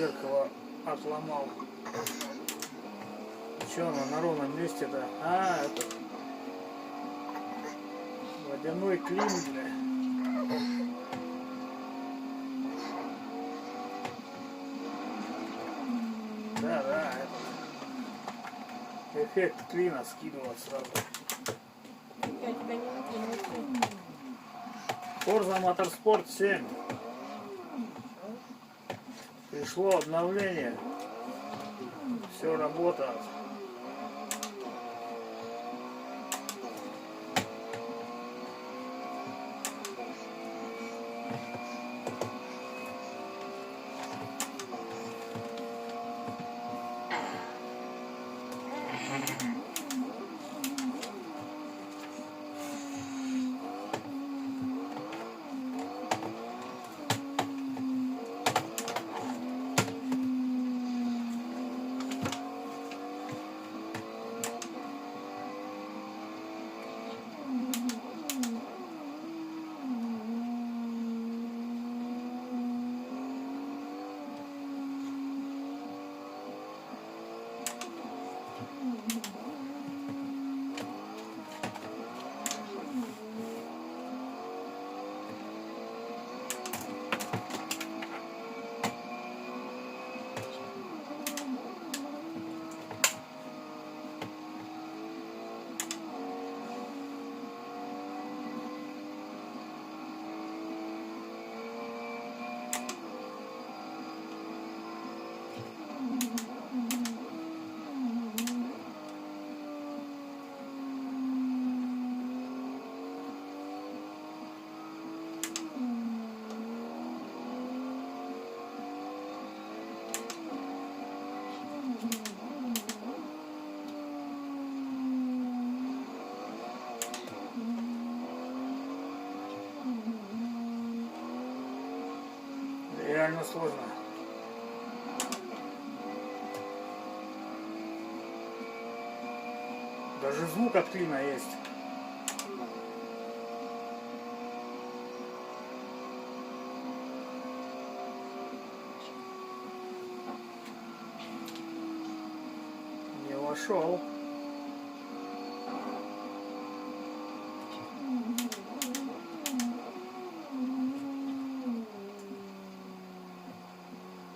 зеркало отломал. Че оно на ровном месте-то? А, это водяной клин, бля. Да, это эффект клина скидывал сразу. Я тебя не могу. Forza Motorsport 7. Пришло обновление. Все работает. Реально сложно. Даже звук от клина есть. Не вошел.